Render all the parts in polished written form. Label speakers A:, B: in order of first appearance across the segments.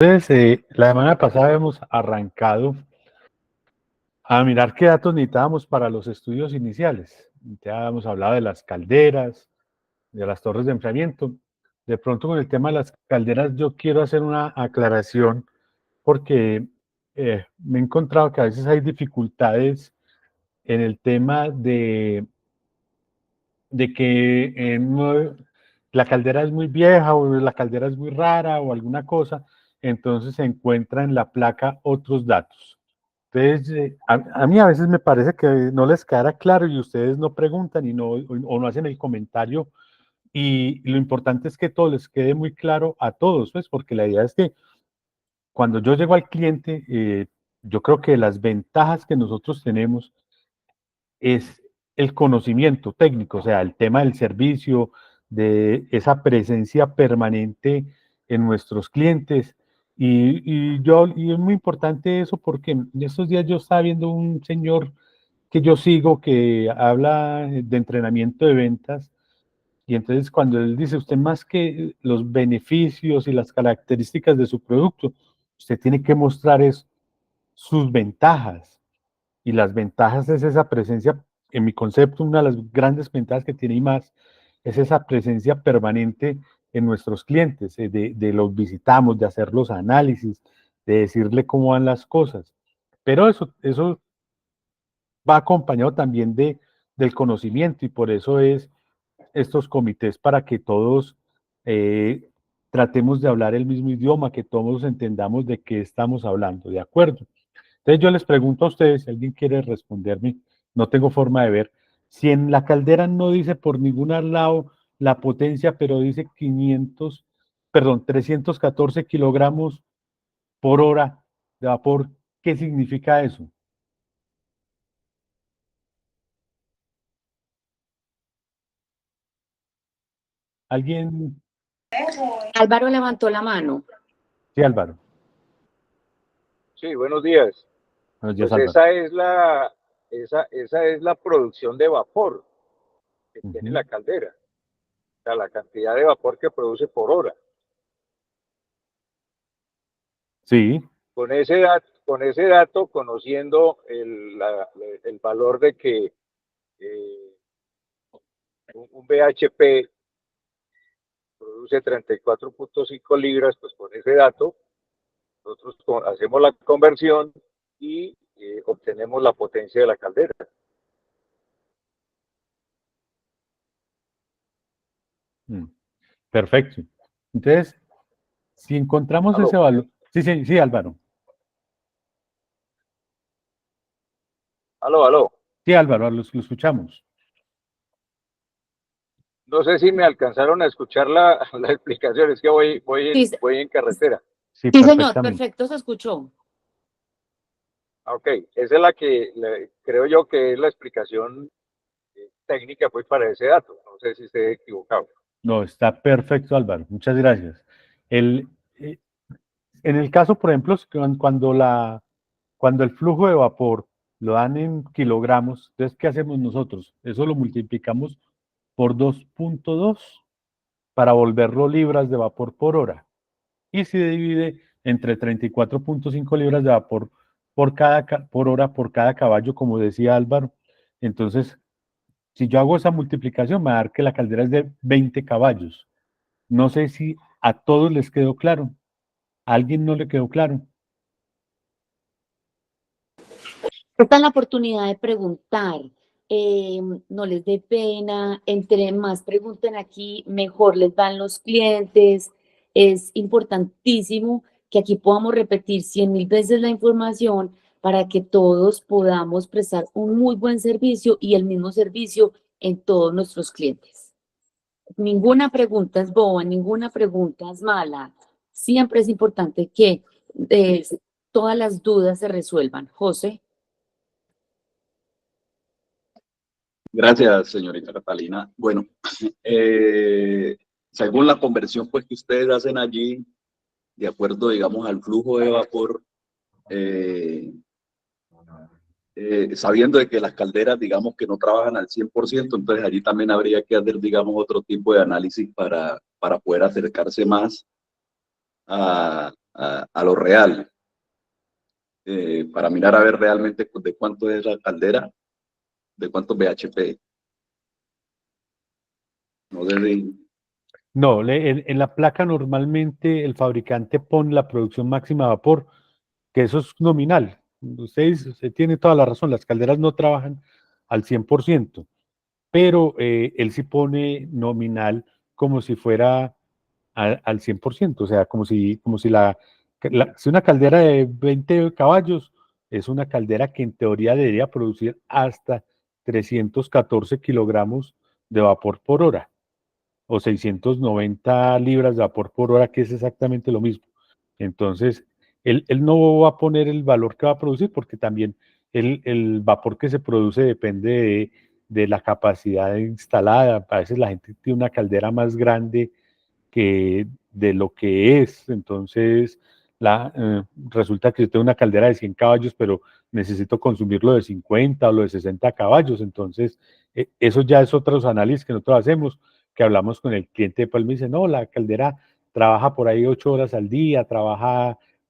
A: Entonces, la semana pasada hemos arrancado a mirar qué datos necesitábamos para los estudios iniciales. Ya hemos hablado de las calderas, de las torres de enfriamiento. De pronto con el tema de las calderas yo quiero hacer una aclaración porque me he encontrado que a veces hay dificultades en el tema de que la caldera es muy vieja o la caldera es muy rara o alguna cosa, entonces se encuentra en la placa otros datos. Entonces, a mí a veces me parece que no les queda claro y ustedes no preguntan y no, o no hacen el comentario y lo importante es que todo les quede muy claro a todos, pues, porque la idea es que cuando yo llego al cliente, yo creo que las ventajas que nosotros tenemos es el conocimiento técnico, o sea, el tema del servicio, de esa presencia permanente en nuestros clientes. Y es muy importante eso porque en estos días yo estaba viendo un señor que yo sigo que habla de entrenamiento de ventas y entonces cuando él dice, usted más que los beneficios y las características de su producto, usted tiene que mostrar es sus ventajas. Y las ventajas es esa presencia, en mi concepto, una de las grandes ventajas que tiene IMAS es esa presencia permanente en nuestros clientes, de los visitamos, de hacer los análisis, de decirle cómo van las cosas. Pero eso va acompañado también del conocimiento y por eso es estos comités para que todos eh, tratemos de hablar el mismo idioma, que todos entendamos de qué estamos hablando, ¿de acuerdo? Entonces yo les pregunto a ustedes, si alguien quiere responderme, no tengo forma de ver, si en la caldera no dice por ningún lado la potencia, pero dice 314 kilogramos por hora de vapor, ¿qué significa eso? ¿Alguien?
B: Álvaro levantó la mano.
A: Sí, Álvaro.
C: Sí, buenos días.
A: Buenos días,
C: Pues
A: Álvaro.
C: esa es la producción de vapor que tiene la caldera. O sea, la cantidad de vapor que produce por hora.
A: Sí.
C: Con ese dato conociendo el valor de que un BHP produce 34.5 libras, pues con ese dato nosotros hacemos la conversión y obtenemos la potencia de la caldera.
A: Perfecto. Entonces, si encontramos
C: ¿Aló?
A: ese valor, sí, sí, sí, Álvaro.
C: Aló.
A: Sí, Álvaro, lo escuchamos.
C: No sé si me alcanzaron a escuchar la explicación, es que voy en carretera.
A: Sí,
B: Sí, señor,
A: perfectamente.
B: perfecto, se escuchó.
C: Ok, esa es la que creo yo que es la explicación técnica pues para ese dato. No sé si estoy equivocado.
A: No, está perfecto, Álvaro. Muchas gracias. El, eh, en el caso, por ejemplo, cuando el flujo de vapor lo dan en kilogramos, entonces, ¿qué hacemos nosotros? Eso lo multiplicamos por 2.2 para volverlo libras de vapor por hora. Y se divide entre 34.5 libras de vapor por hora por cada caballo, como decía Álvaro. Entonces, si yo hago esa multiplicación, me va a dar que la caldera es de 20 caballos. No sé si a todos les quedó claro. ¿A alguien no le quedó claro?
B: Esta es la oportunidad de preguntar. No les dé pena, entre más pregunten aquí, mejor les van los clientes. Es importantísimo que aquí podamos repetir 100.000 veces la información para que todos podamos prestar un muy buen servicio y el mismo servicio en todos nuestros clientes. Ninguna pregunta es boba, ninguna pregunta es mala. Siempre es importante que eh, todas las dudas se resuelvan. José.
D: Gracias, señorita Catalina. Bueno, según la conversión pues, que ustedes hacen allí, de acuerdo, digamos, al flujo de vapor, sabiendo de que las calderas, digamos, que no trabajan al 100%, entonces allí también habría que hacer, digamos, otro tipo de análisis para poder acercarse más a a lo real, para mirar a ver realmente de cuánto es la caldera, de cuántos BHP. No de...
A: No, en la placa normalmente el fabricante pone la producción máxima de vapor, que eso es nominal. Usted tiene toda la razón, las calderas no trabajan al 100%, pero él sí pone nominal como si fuera al 100%, o sea, si una caldera de 20 caballos es una caldera que en teoría debería producir hasta 314 kilogramos de vapor por hora o 690 libras de vapor por hora, que es exactamente lo mismo. Entonces, él no va a poner el valor que va a producir porque también el vapor que se produce depende de la capacidad instalada. A veces la gente tiene una caldera más grande que de lo que es. Entonces, resulta que yo tengo una caldera de 100 caballos, pero necesito consumirlo de 50 o lo de 60 caballos. Entonces, eso ya es otros análisis que nosotros hacemos, que hablamos con el cliente, pues me dice, no, la caldera trabaja por ahí 8 horas al día,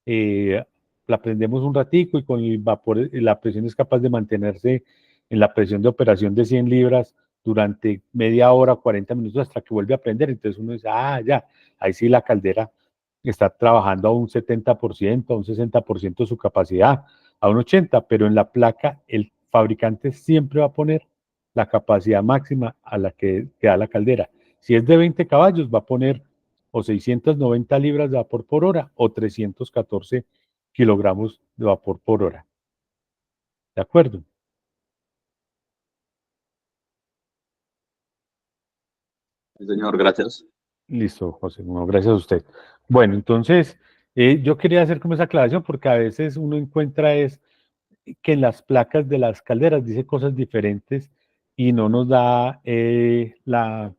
A: la prendemos un ratico y con el vapor, la presión es capaz de mantenerse en la presión de operación de 100 libras durante media hora, 40 minutos hasta que vuelve a prender. Entonces uno dice, ya, ahí sí la caldera está trabajando a un 70%, a un 60% de su capacidad, a un 80%, pero en la placa el fabricante siempre va a poner la capacidad máxima a la que da la caldera. Si es de 20 caballos, va a poner o 690 libras de vapor por hora o 314 kilogramos de vapor por hora. ¿De acuerdo?
D: Sí, señor, gracias.
A: Listo, José. Bueno, gracias a usted. Bueno, entonces, yo quería hacer como esa aclaración porque a veces uno encuentra es que en las placas de las calderas dice cosas diferentes y no nos da la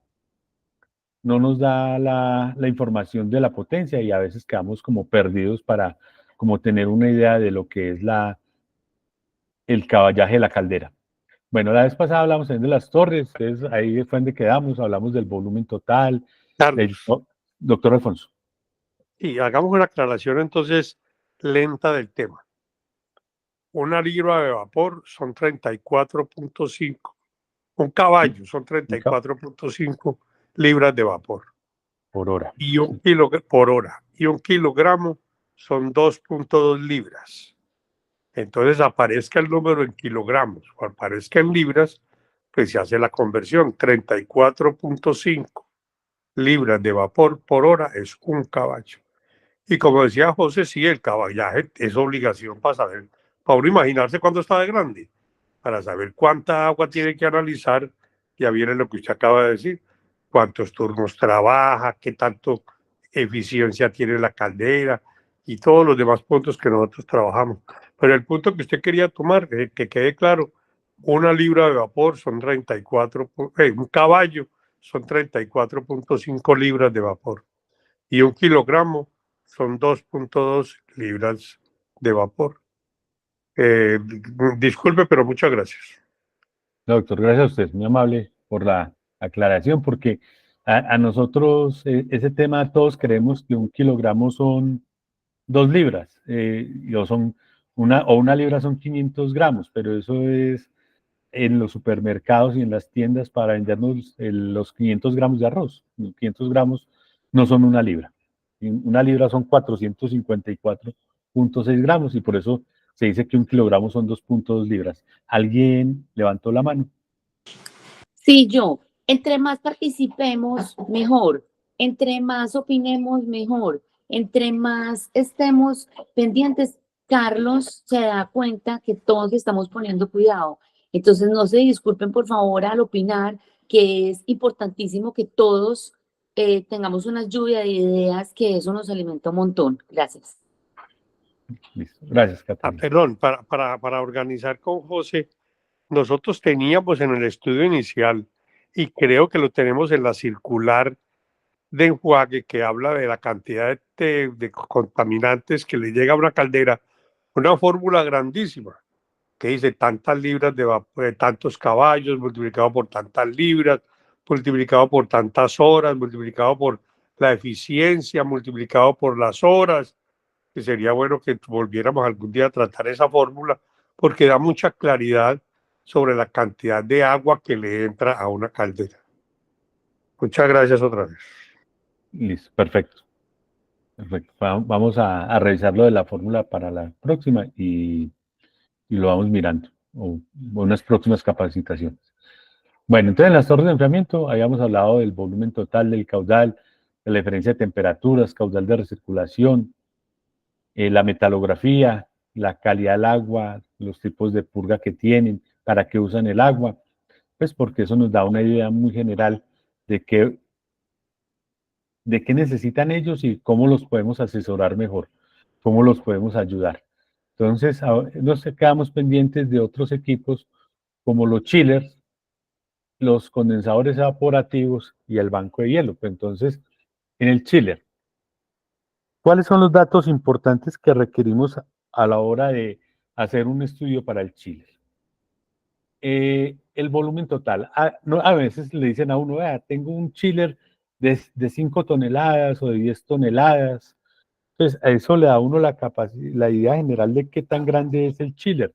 A: información de la potencia y a veces quedamos como perdidos para como tener una idea de lo que es el caballaje de la caldera. Bueno, la vez pasada hablamos también de las torres, entonces ahí fue donde quedamos, hablamos del volumen total.
E: Carlos,
A: Doctor Alfonso.
E: y hagamos una aclaración entonces lenta del tema. Una libra de vapor son 34.5. Un caballo son 34.5 libras de vapor.
A: Por hora.
E: Y por hora. Y un kilogramo son 2.2 libras. Entonces aparezca el número en kilogramos o aparezca en libras, pues se hace la conversión. 34.5 libras de vapor por hora es un caballo. Y como decía José, sí, el caballaje es obligación para saber, para uno imaginarse cuándo está de grande, para saber cuánta agua tiene que analizar. Ya viene lo que usted acaba de decir, cuántos turnos trabaja, qué tanto eficiencia tiene la caldera y todos los demás puntos que nosotros trabajamos. Pero el punto que usted quería tomar, que quede claro, una libra de vapor son 34, un caballo son 34.5 libras de vapor y un kilogramo son 2.2 libras de vapor. Disculpe, pero muchas gracias.
A: No, doctor, gracias a usted, muy amable por la aclaración, porque a nosotros ese tema todos creemos que un kilogramo son 2 libras, o una libra son 500 gramos, pero eso es en los supermercados y en las tiendas para vendernos los 500 gramos de arroz. Los 500 gramos no son una libra. Una libra son 454.6 gramos y por eso se dice que un kilogramo son 2.2 libras. ¿Alguien levantó la mano?
B: Sí, yo. Entre más participemos, mejor. Entre más opinemos, mejor. Entre más estemos pendientes, Carlos se da cuenta que todos estamos poniendo cuidado. Entonces, no se disculpen, por favor, al opinar, que es importantísimo que todos tengamos una lluvia de ideas, que eso nos alimenta un montón. Gracias.
A: Listo. Gracias, Catalina.
E: Perdón, para organizar con José, nosotros teníamos en el estudio inicial, y creo que lo tenemos en la circular de enjuague que habla de la cantidad de contaminantes que le llega a una caldera, una fórmula grandísima que dice tantas libras de vapor, de tantos caballos multiplicado por tantas libras, multiplicado por tantas horas, multiplicado por la eficiencia, multiplicado por las horas. que sería bueno que volviéramos algún día a tratar esa fórmula, porque da mucha claridad sobre la cantidad de agua que le entra a una caldera. Muchas gracias otra vez.
A: Listo, perfecto. Perfecto. Vamos a revisar lo de la fórmula para la próxima y lo vamos mirando, o unas próximas capacitaciones. Bueno, entonces en las torres de enfriamiento habíamos hablado del volumen total del caudal, de la diferencia de temperaturas, caudal de recirculación, la metalografía, la calidad del agua, los tipos de purga que tienen, para qué usan el agua, pues porque eso nos da una idea muy general de qué necesitan ellos y cómo los podemos asesorar mejor, cómo los podemos ayudar. Entonces, nos quedamos pendientes de otros equipos como los chillers, los condensadores evaporativos y el banco de hielo. Entonces, en el chiller, ¿cuáles son los datos importantes que requerimos a la hora de hacer un estudio para el chiller? El volumen total. A veces le dicen a uno, tengo un chiller de 5 toneladas o de 10 toneladas. Entonces, a eso le da a uno la idea general de qué tan grande es el chiller.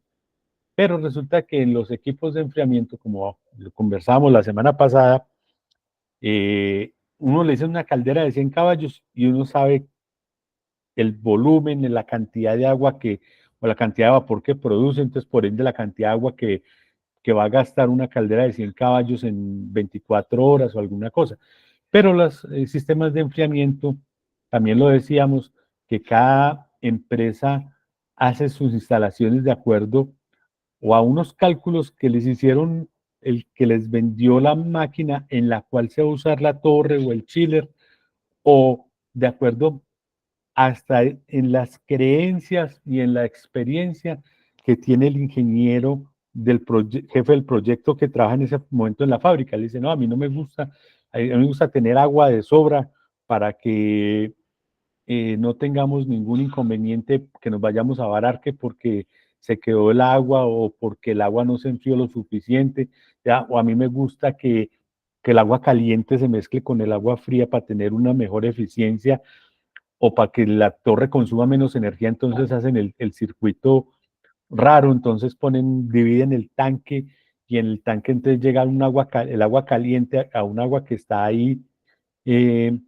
A: Pero resulta que en los equipos de enfriamiento, como conversamos la semana pasada, uno le dice una caldera de 100 caballos y uno sabe el volumen, la cantidad de agua o la cantidad de vapor que produce, entonces por ende la cantidad de agua que va a gastar una caldera de 100 caballos en 24 horas o alguna cosa. Pero los sistemas de enfriamiento, también lo decíamos, que cada empresa hace sus instalaciones de acuerdo o a unos cálculos que les hicieron el que les vendió la máquina en la cual se va a usar la torre o el chiller, o de acuerdo hasta en las creencias y en la experiencia que tiene el ingeniero jefe del proyecto que trabaja en ese momento en la fábrica. Le dice, no, a mí no me gusta, a mí me gusta tener agua de sobra para que no tengamos ningún inconveniente, que nos vayamos a varar que porque se quedó el agua o porque el agua no se enfrió lo suficiente, ¿ya? O a mí me gusta que el agua caliente se mezcle con el agua fría para tener una mejor eficiencia o para que la torre consuma menos energía, entonces hacen el circuito raro, entonces dividen el tanque y en el tanque entonces llega el agua caliente a un agua que está ahí eh,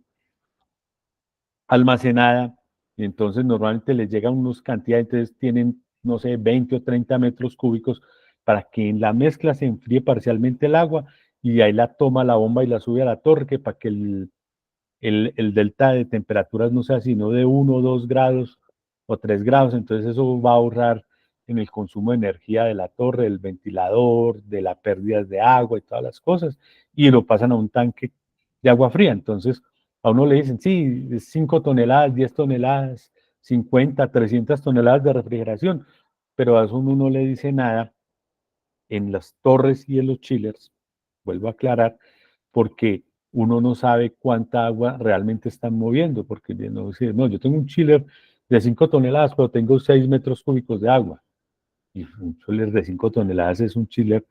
A: almacenada, y entonces normalmente les llegan unos cantidades, entonces tienen, no sé, 20 o 30 metros cúbicos para que en la mezcla se enfríe parcialmente el agua y ahí la toma la bomba y la sube a la torre, que para que el delta de temperaturas no sea sino de 1 o 2 grados o 3 grados, entonces eso va a ahorrar en el consumo de energía de la torre, del ventilador, de las pérdidas de agua y todas las cosas, y lo pasan a un tanque de agua fría. Entonces, a uno le dicen, sí, 5 toneladas, 10 toneladas, 50, 300 toneladas de refrigeración, pero a eso uno no le dice nada en las torres y en los chillers, vuelvo a aclarar, porque uno no sabe cuánta agua realmente están moviendo, porque no, yo tengo un chiller de 5 toneladas, pero tengo 6 metros cúbicos de agua. Y un chiller de 5 toneladas es un chiller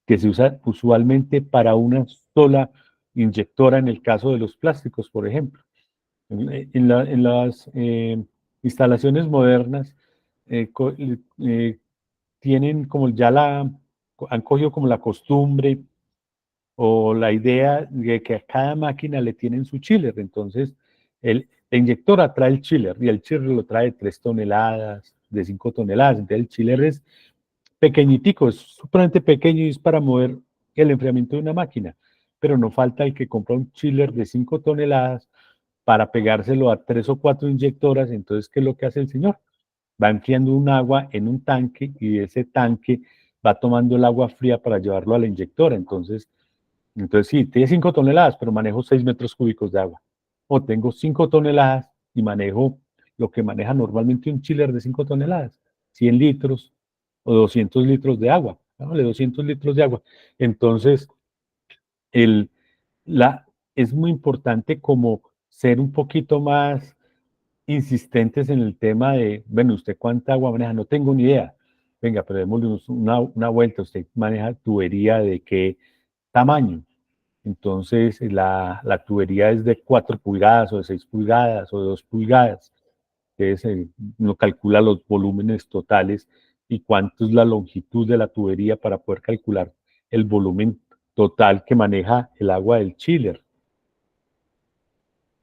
A: que se usa usualmente para una sola inyectora en el caso de los plásticos, por ejemplo. En las instalaciones modernas tienen como han cogido como la costumbre o la idea de que a cada máquina le tienen su chiller. Entonces, la inyectora trae el chiller y el chiller lo trae de 3 toneladas, de 5 toneladas. Entonces, el chiller es pequeñitico, es supremamente pequeño y es para mover el enfriamiento de una máquina. Pero no falta el que compra un chiller de 5 toneladas para pegárselo a 3 o 4 inyectoras. Entonces, ¿qué es lo que hace el señor? Va enfriando un agua en un tanque y de ese tanque va tomando el agua fría para llevarlo a la inyectora. Entonces sí, tiene 5 toneladas, pero manejo 6 metros cúbicos de agua. O tengo 5 toneladas y manejo lo que maneja normalmente un chiller de 5 toneladas, 100 litros o 200 litros de agua, ¿no? 200 litros de agua. Entonces, el, es muy importante como ser un poquito más insistentes en el tema de, bueno, ¿usted cuánta agua maneja? No tengo ni idea. Venga, pero démosle una vuelta. ¿Usted maneja tubería de qué tamaño? Entonces, la tubería es de 4 pulgadas o de 6 pulgadas o de 2 pulgadas. Entonces, uno calcula los volúmenes totales y cuánto es la longitud de la tubería para poder calcular el volumen total que maneja el agua del chiller.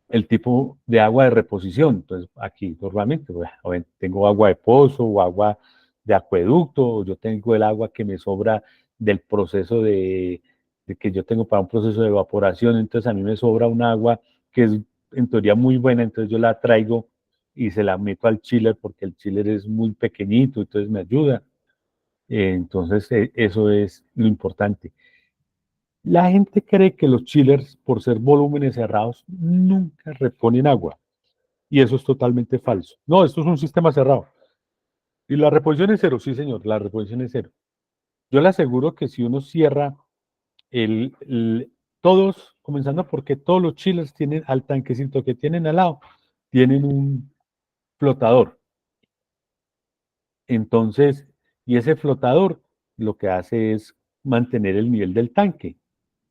A: El tipo de agua de reposición. Entonces, aquí normalmente bueno, tengo agua de pozo o agua de acueducto, o yo tengo el agua que me sobra del proceso de que yo tengo para un proceso de evaporación, entonces a mí me sobra un agua que es en teoría muy buena, entonces yo la traigo y se la meto al chiller porque el chiller es muy pequeñito, entonces me ayuda. Entonces, eso es lo importante. La gente cree que los chillers, por ser volúmenes cerrados, nunca reponen agua. Y eso es totalmente falso. No, esto es un sistema cerrado. Y la reposición es cero, sí, señor, la reposición es cero. Yo le aseguro que si uno cierra todos, comenzando porque todos los chillers tienen al tanquecito que tienen al lado, tienen un flotador. Entonces, y ese flotador lo que hace es mantener el nivel del tanque.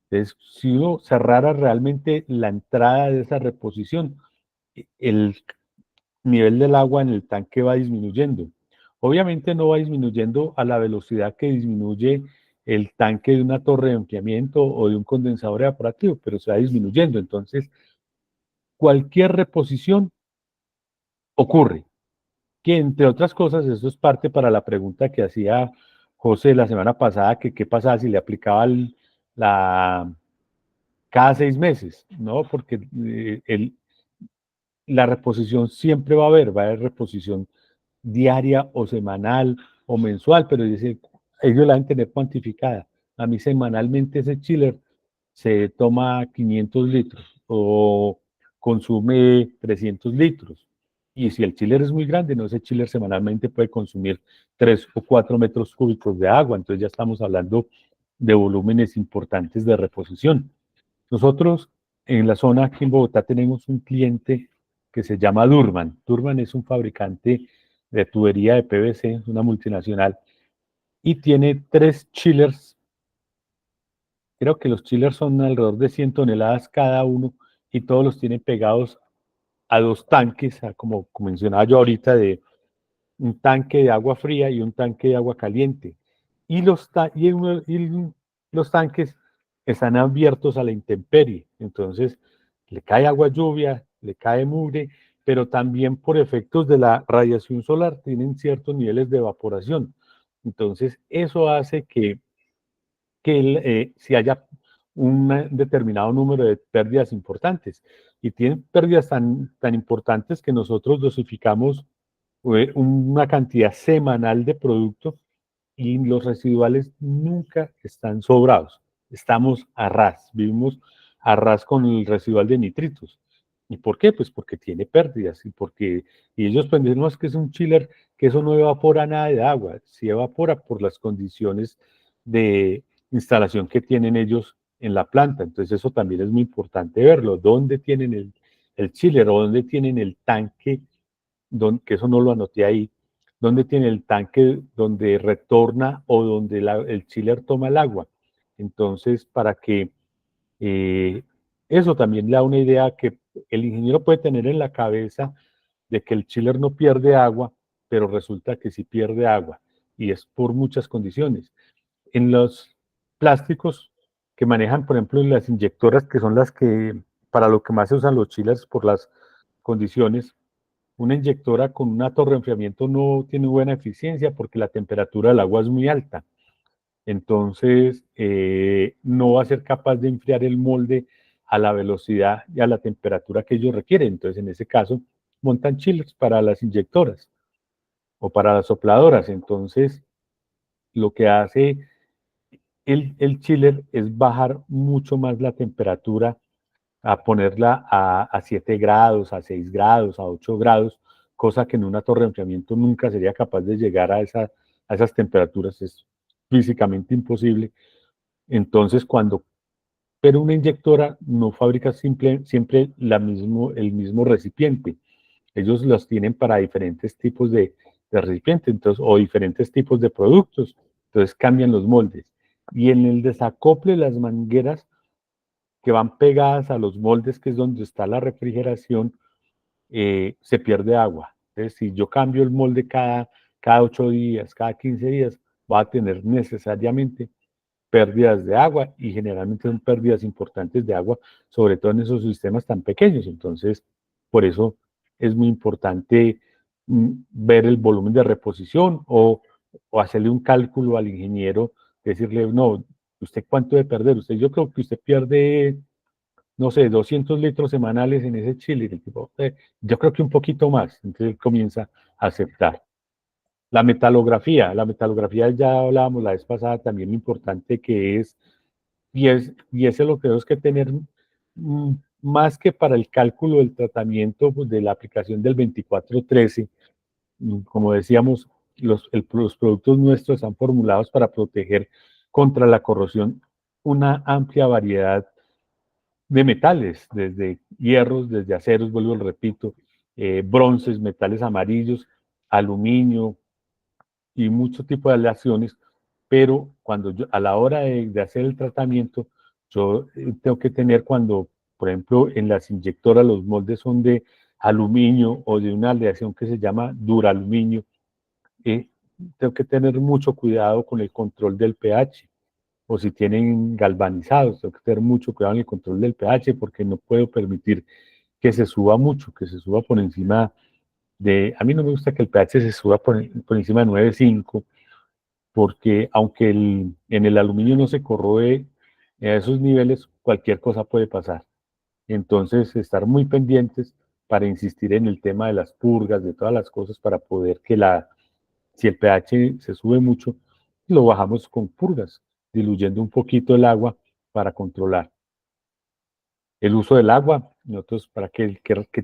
A: Entonces, si uno cerrara realmente la entrada de esa reposición, el nivel del agua en el tanque va disminuyendo. Obviamente no va disminuyendo a la velocidad que disminuye el tanque de una torre de enfriamiento o de un condensador evaporativo, pero se va disminuyendo. Entonces, cualquier reposición ocurre. Que entre otras cosas, eso es parte para la pregunta que hacía José la semana pasada, que qué pasaba si le aplicaba la, cada 6 meses, ¿no? Porque la reposición siempre va a haber reposición diaria o semanal o mensual, pero ellos la deben tener cuantificada. A mí semanalmente ese chiller se toma 500 litros o consume 300 litros. Y si el chiller es muy grande, no, ese chiller semanalmente puede consumir 3 o 4 metros cúbicos de agua. Entonces ya estamos hablando de volúmenes importantes de reposición. Nosotros en la zona aquí en Bogotá tenemos un cliente que se llama Durman. Durman es un fabricante de tubería de PVC, una multinacional, y tiene 3 chillers. Creo que los chillers son alrededor de 100 toneladas cada uno y todos los tienen pegados a 2 tanques, como mencionaba yo ahorita, de un tanque de agua fría y un tanque de agua caliente. Y los tanques están abiertos a la intemperie. Entonces, le cae agua lluvia, le cae mugre, pero también por efectos de la radiación solar tienen ciertos niveles de evaporación. Entonces, eso hace que si haya un determinado número de pérdidas importantes. Y tienen pérdidas tan importantes que nosotros dosificamos una cantidad semanal de producto y los residuales nunca están sobrados. Estamos a ras, vivimos a ras con el residual de nitritos. ¿Y por qué? Pues porque tiene pérdidas y ellos pues dicen, no, es que es un chiller que eso no evapora nada de agua, sí evapora por las condiciones de instalación que tienen ellos en la planta. Entonces eso también es muy importante verlo, dónde tienen el chiller o dónde tienen el tanque, que eso no lo anoté ahí, dónde tiene el tanque donde retorna o donde el chiller toma el agua. Entonces, para que eso también le da una idea que el ingeniero puede tener en la cabeza de que el chiller no pierde agua, pero resulta que sí pierde agua y es por muchas condiciones. En los plásticos que manejan, por ejemplo, las inyectoras, que son las que para lo que más se usan los chillers por las condiciones, una inyectora con una torre de enfriamiento no tiene buena eficiencia porque la temperatura del agua es muy alta. Entonces, no va a ser capaz de enfriar el molde a la velocidad y a la temperatura que ellos requieren. Entonces, en ese caso, montan chillers para las inyectoras o para las sopladoras. Entonces, lo que hace el chiller es bajar mucho más la temperatura, a ponerla a 7 grados, a 6 grados, a 8 grados, cosa que en una torre de enfriamiento nunca sería capaz de llegar a esas temperaturas, es físicamente imposible. Entonces, pero una inyectora no fabrica siempre el mismo recipiente. Ellos los tienen para diferentes tipos de recipientes o diferentes tipos de productos. Entonces cambian los moldes. Y en el desacople, las mangueras que van pegadas a los moldes, que es donde está la refrigeración, se pierde agua. Entonces, si yo cambio el molde cada 8 días, cada 15 días, va a tener necesariamente pérdidas de agua y generalmente son pérdidas importantes de agua, sobre todo en esos sistemas tan pequeños. Entonces, por eso es muy importante ver el volumen de reposición o hacerle un cálculo al ingeniero, decirle, no, ¿usted cuánto debe perder? Yo creo que usted pierde, no sé, 200 litros semanales en ese chile. Y el tipo, yo creo que un poquito más. Entonces él comienza a aceptar. La metalografía ya hablábamos la vez pasada, también lo importante que es, y ese lo que tenemos que tener más que para el cálculo del tratamiento pues, de la aplicación del 2413, como decíamos, los productos nuestros están formulados para proteger contra la corrosión una amplia variedad de metales, desde hierros, desde aceros, vuelvo y repito, bronces, metales amarillos, aluminio, y mucho tipo de aleaciones, pero cuando yo, a la hora de hacer el tratamiento, yo tengo que tener cuando, por ejemplo, en las inyectoras los moldes son de aluminio o de una aleación que se llama duraluminio, tengo que tener mucho cuidado con el control del pH, o si tienen galvanizados, tengo que tener mucho cuidado en el control del pH porque no puedo permitir que se suba mucho, que se suba por encima a mí no me gusta que el pH se suba por encima de 9,5, porque aunque en el aluminio no se corroe a esos niveles, cualquier cosa puede pasar. Entonces, estar muy pendientes para insistir en el tema de las purgas, de todas las cosas, para poder que si el pH se sube mucho, lo bajamos con purgas, diluyendo un poquito el agua para controlar. El uso del agua, nosotros para qué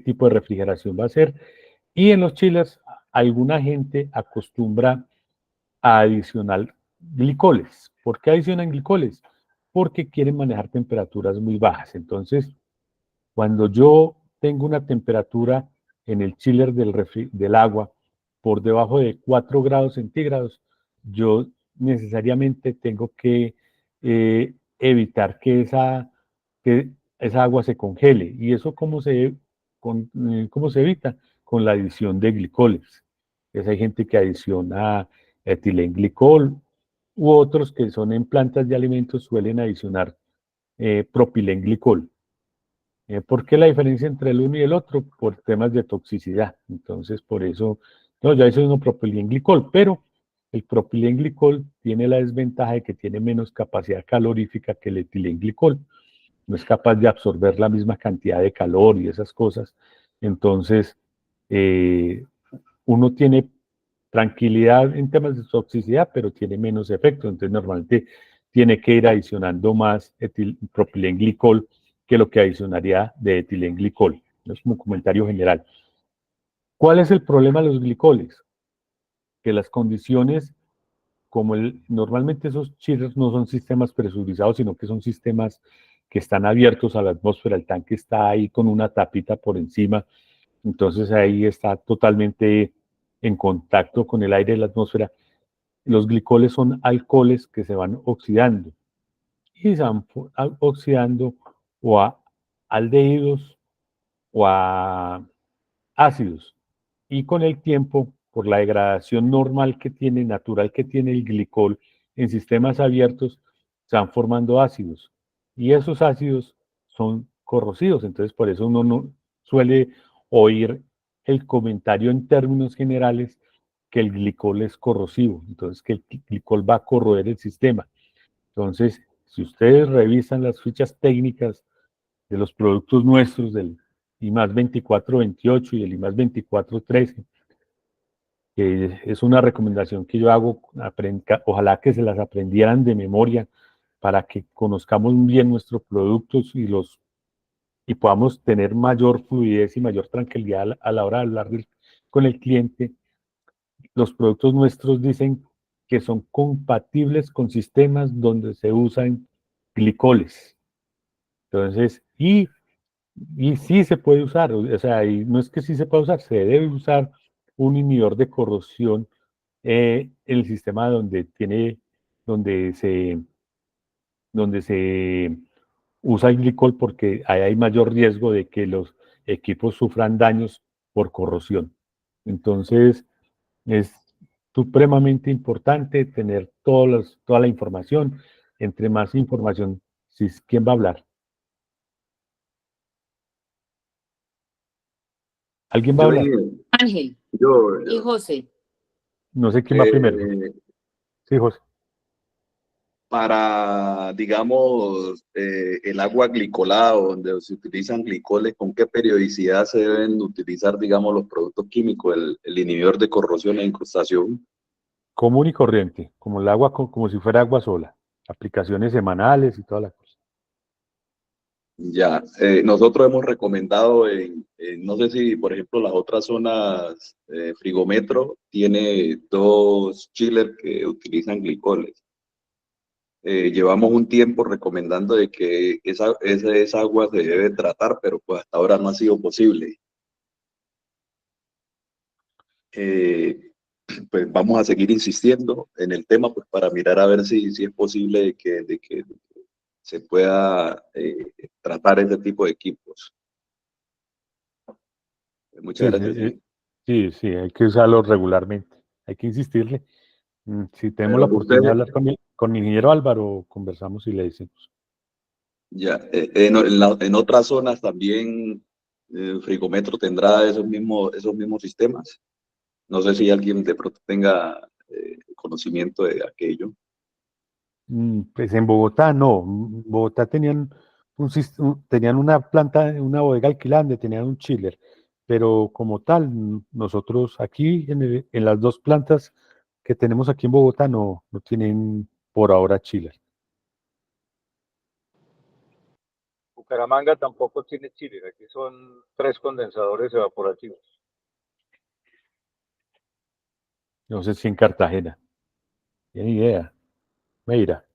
A: tipo de refrigeración va a ser. Y en los chillers, alguna gente acostumbra a adicionar glicoles. ¿Por qué adicionan glicoles? Porque quieren manejar temperaturas muy bajas. Entonces, cuando yo tengo una temperatura en el chiller del agua por debajo de 4 grados centígrados, yo necesariamente tengo que evitar que esa agua se congele. ¿Y eso cómo se evita? Con la adición de glicoles. Entonces hay gente que adiciona etilenglicol u otros que son en plantas de alimentos suelen adicionar propilenglicol. ¿Por qué la diferencia entre el uno y el otro? Por temas de toxicidad. Entonces, por eso, no, ya eso es un propilenglicol, pero el propilenglicol tiene la desventaja de que tiene menos capacidad calorífica que el etilenglicol. No es capaz de absorber la misma cantidad de calor y esas cosas. Entonces, uno tiene tranquilidad en temas de toxicidad, pero tiene menos efecto. Entonces, normalmente tiene que ir adicionando más propilenglicol que lo que adicionaría de etilenglicol. Es como un comentario general. ¿Cuál es el problema de los glicoles? Que las condiciones, normalmente esos chillers no son sistemas presurizados, sino que son sistemas que están abiertos a la atmósfera. El tanque está ahí con una tapita por encima, entonces ahí está totalmente en contacto con el aire de la atmósfera. Los glicoles son alcoholes que se van oxidando y se van oxidando o a aldehídos o a ácidos. Y con el tiempo, por la degradación normal que tiene, natural que tiene el glicol en sistemas abiertos, se van formando ácidos. Y esos ácidos son corrosivos. Entonces, por eso uno no suele oír el comentario en términos generales que el glicol es corrosivo. Entonces, que el glicol va a corroer el sistema. Entonces, si ustedes revisan las fichas técnicas de los productos nuestros del IMAS 2428 y el IMAS 2413, que es una recomendación que yo hago, ojalá que se las aprendieran de memoria para que conozcamos bien nuestros productos y podamos tener mayor fluidez y mayor tranquilidad a la hora de hablar con el cliente. Los productos nuestros dicen que son compatibles con sistemas donde se usan glicoles. Entonces, y sí se puede usar, o sea, y no es que sí se pueda usar, se debe usar un inhibidor de corrosión en el sistema donde se, donde se usa el glicol, porque ahí hay mayor riesgo de que los equipos sufran daños por corrosión. Entonces, es supremamente importante tener toda la información. Entre más información, si, ¿quién va a hablar? ¿Alguien va a
D: Yo,
A: hablar?
B: Ángel
D: yo,
B: y José.
A: No sé quién va primero.
D: eh,
A: Sí, José.
D: para, digamos, el agua glicolada, donde se utilizan glicoles, ¿con qué periodicidad se deben utilizar, digamos, los productos químicos, el inhibidor de corrosión e incrustación?
A: Común y corriente, como el agua, como si fuera agua sola. Aplicaciones semanales y toda la cosa.
D: Ya, nosotros hemos recomendado, no sé si, por ejemplo, las otras zonas, Frigometro tiene dos chillers que utilizan glicoles. Llevamos un tiempo recomendando de que esa agua se debe tratar, pero pues hasta ahora no ha sido posible. Eh, pues vamos a seguir insistiendo en el tema pues para mirar a ver si es posible de que se pueda tratar ese tipo de equipos. Muchas
A: Sí, sí,
D: gracias. Sí.
A: sí, sí, hay que usarlo regularmente. Hay que insistirle. Si tenemos la
D: Pero
A: oportunidad de
D: ustedes,
A: hablar con el ingeniero Álvaro, conversamos y le decimos.
D: ya, en otras zonas también Frigometro tendrá esos mismos sistemas. No sé si alguien de pronto tenga conocimiento de aquello.
A: Pues en Bogotá no. En Bogotá tenían tenían una planta, una bodega alquilada donde tenían un chiller, pero como tal, nosotros aquí en las dos plantas que tenemos aquí en Bogotá no tienen por ahora chiller.
C: Bucaramanga tampoco tiene chile, aquí son 3 condensadores evaporativos.
A: No sé si en Cartagena. Tiene idea. Mira,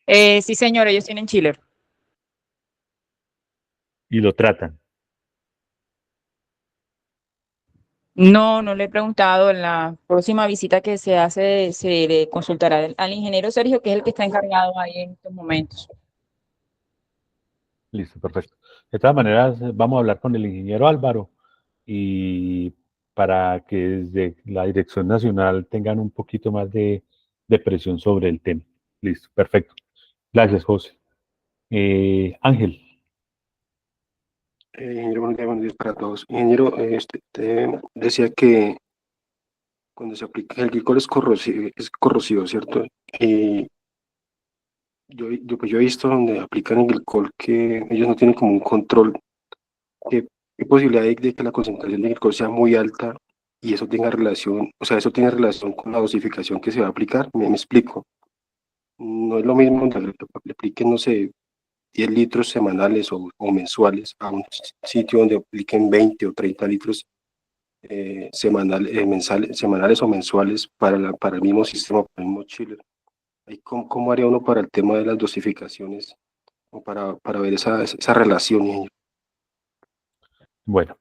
F: Sí, señor, ellos tienen chiller.
A: y lo tratan.
F: No, no le he preguntado. En la próxima visita que se hace, se le consultará al ingeniero Sergio, que es el que está encargado ahí en estos momentos.
A: Listo, perfecto. De todas maneras, vamos a hablar con el ingeniero Álvaro y para que desde la Dirección Nacional tengan un poquito más de presión sobre el tema. Listo, perfecto. Gracias, José. Ángel,
G: Ingeniero, buenos días para todos. Ingeniero, usted decía que cuando se aplica el glicol es corrosivo, ¿cierto? Y pues yo he visto donde aplican el glicol que ellos no tienen como un control. ¿Qué posibilidad hay de que la concentración de glicol sea muy alta y eso tenga relación, o sea, eso tiene relación con la dosificación que se va a aplicar? Me explico. No es lo mismo donde le apliquen, no sé, 10 litros semanales o mensuales a un sitio donde apliquen 20 o 30 litros semanales o mensuales para el mismo sistema, para el mismo chiller. ¿Cómo haría uno para el tema de las dosificaciones o para ver esa relación, ingeniero?
A: bueno,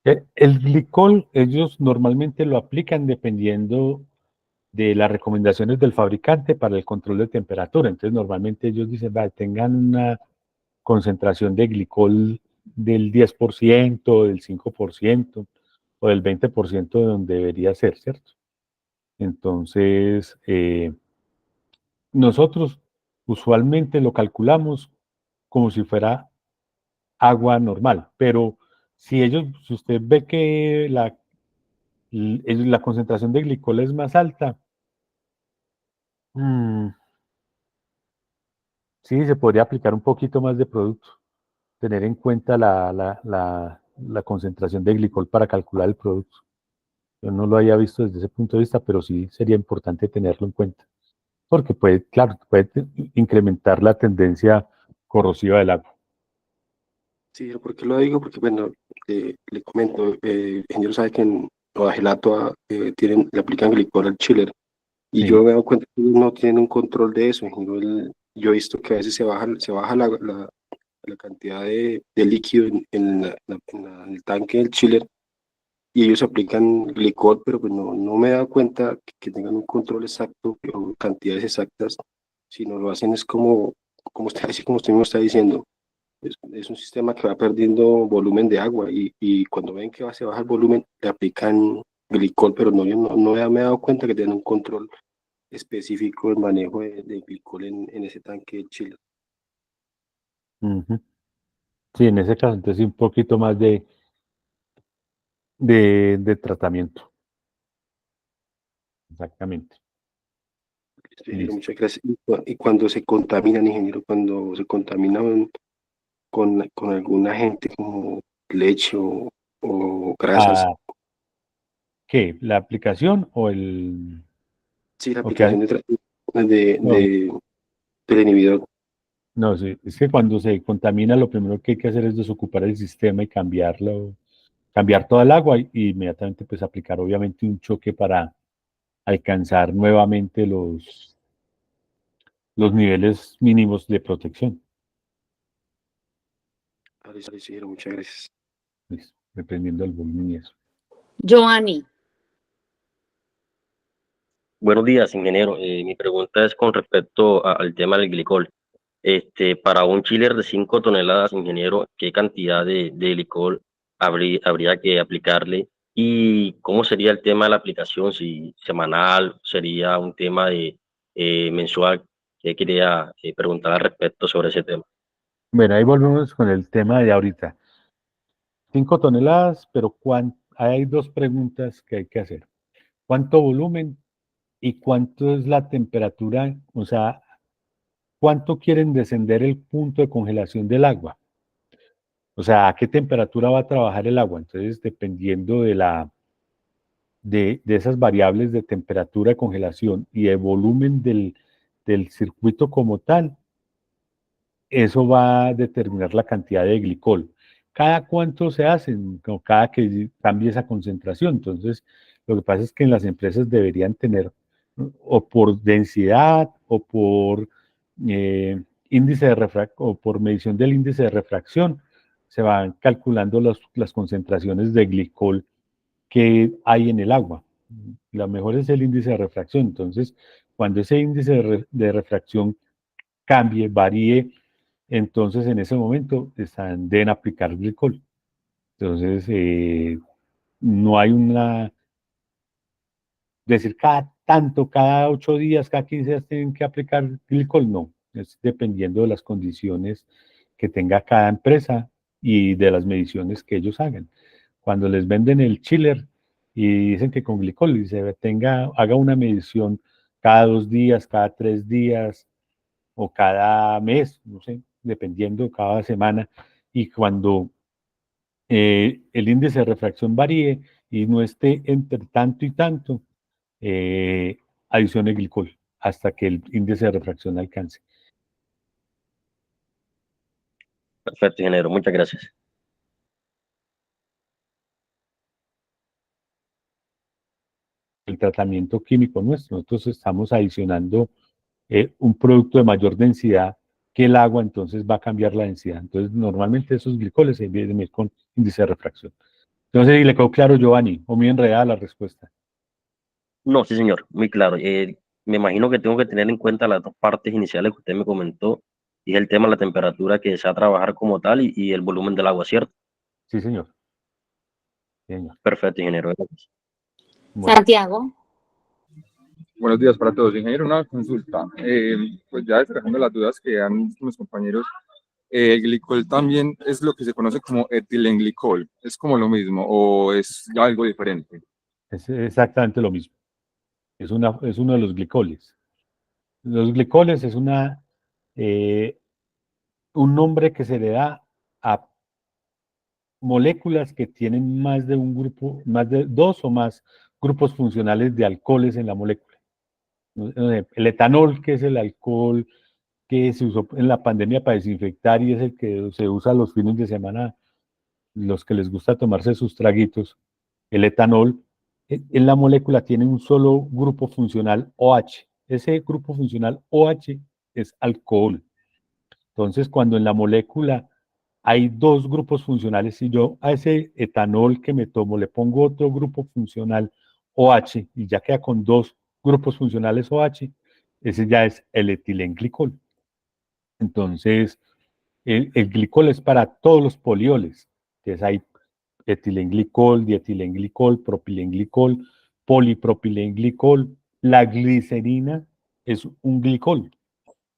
A: el glicol ellos normalmente lo aplican dependiendo de las recomendaciones del fabricante para el control de temperatura. Entonces, normalmente ellos dicen, va, tengan una concentración de glicol del 10%, del 5% o del 20% de donde debería ser, ¿cierto? Entonces, nosotros usualmente lo calculamos como si fuera agua normal, pero si usted ve que la concentración de glicol es más alta, mmm, sí, se podría aplicar un poquito más de producto, tener en cuenta la concentración de glicol para calcular el producto. Yo no lo había visto desde ese punto de vista, pero sí sería importante tenerlo en cuenta, porque puede, claro, puede incrementar la tendencia corrosiva del agua.
G: Sí, ¿por qué lo digo? Porque, bueno, le comento, el ingeniero sabe que en Odagelato le aplican glicol al chiller y yo
A: Sí,
G: me doy cuenta que ellos no tienen un control de eso, ingeniero. Yo he visto que a veces se baja la cantidad de líquido en el tanque del chiller y ellos aplican glicol, pero pues no me he dado cuenta que tengan un control exacto o cantidades exactas, sino lo hacen es como usted mismo está diciendo, Es un sistema que va perdiendo volumen de agua y cuando ven que se baja el volumen, le aplican glicol, pero no, yo no me he dado cuenta que tienen un control específico del manejo de glicol en ese tanque de chile.
A: Ujú. Sí, en ese caso, entonces sí, un poquito más de tratamiento. Exactamente.
G: Ingeniero,
A: Listo.
G: muchas gracias. Y cuando se contaminan, ingeniero, cuando se contaminan con algún agente como leche o grasas,
A: Ah, ¿qué? ¿La aplicación o el...?
G: sí, la
A: O qué?
G: aplicación de,
A: No,
G: de, del inhibidor.
A: no, sí, es que cuando se contamina, lo primero que hay que hacer es desocupar el sistema y cambiarlo, cambiar toda el agua y inmediatamente pues aplicar obviamente un choque para alcanzar nuevamente los niveles mínimos de protección,
G: Vale, sí, ingeniero, muchas gracias.
A: pues, dependiendo del volumen y eso.
B: Giovanni,
H: Buenos días, ingeniero. Mi pregunta es con respecto al tema del glicol. Para un chiller de 5 toneladas, ingeniero, ¿qué cantidad de glicol habría que aplicarle? ¿Y cómo sería el tema de la aplicación? Si semanal, sería un tema de mensual. Que quería preguntar al respecto sobre ese tema.
A: Bueno, ahí volvemos con el tema de ahorita. 5 toneladas, pero hay dos preguntas que hay que hacer. ¿Cuánto volumen y cuánto es la temperatura? O sea, ¿cuánto quieren descender el punto de congelación del agua? O sea, ¿a qué temperatura va a trabajar el agua? Entonces, dependiendo de esas variables de temperatura de congelación y de volumen del circuito como tal, eso va a determinar la cantidad de glicol. ¿Cada cuánto se hacen? Como cada que cambie esa concentración. Entonces, lo que pasa es que en las empresas deberían tener, ¿no?, o por densidad o por índice de o por medición del índice de refracción, se van calculando las concentraciones de glicol que hay en el agua. La mejor es el índice de refracción. Entonces, cuando ese índice de refracción cambie, varíe, entonces en ese momento deben aplicar glicol. Entonces, no hay decir cada tanto, cada 8 días, cada 15 días tienen que aplicar glicol, no. Es dependiendo de las condiciones que tenga cada empresa y de las mediciones que ellos hagan. Cuando les venden el chiller y dicen que con glicol y haga una medición cada 2 días, cada 3 días o cada mes, no sé, dependiendo cada semana, y cuando el índice de refracción varíe y no esté entre tanto y tanto, eh, adicione glicol hasta que el índice de refracción alcance.
H: Perfecto, ingeniero. Muchas gracias.
A: El tratamiento químico nuestro, nosotros estamos adicionando un producto de mayor densidad que el agua, entonces va a cambiar la densidad. Entonces, normalmente esos glicoles se vienen con índice de refracción. Entonces, ¿y le quedó claro, Giovanni? ¿O muy enredada la respuesta?
H: No, sí, señor. Muy claro. Me imagino que tengo que tener en cuenta las dos partes iniciales que usted me comentó, y es el tema de la temperatura que desea trabajar como tal y el volumen del agua, ¿cierto?
A: Sí, señor. Sí, señor.
H: Perfecto, ingeniero. Gracias.
A: Bueno,
B: Santiago,
I: Buenos días para todos. Ingeniero, una consulta. Pues ya despejando las dudas que han visto mis compañeros, el glicol también es lo que se conoce como etilenglicol. ¿Es como lo mismo o es algo diferente?
A: es exactamente lo mismo. Es uno de los glicoles. Los glicoles es eh, un nombre que se le da a moléculas que tienen más de un grupo, más de dos o más grupos funcionales de alcoholes en la molécula. El etanol, que es el alcohol que se usó en la pandemia para desinfectar y es el que se usa los fines de semana, los que les gusta tomarse sus traguitos. El etanol en la molécula tiene un solo grupo funcional OH. Ese grupo funcional OH es alcohol. Entonces, cuando en la molécula hay dos grupos funcionales, si yo a ese etanol que me tomo le pongo otro grupo funcional OH y ya queda con dos grupos funcionales OH, ese ya es el etilenglicol. Entonces, El glicol es para todos los polioles. Entonces hay etilenglicol, dietilenglicol, propilenglicol, polipropilenglicol. La glicerina es un glicol.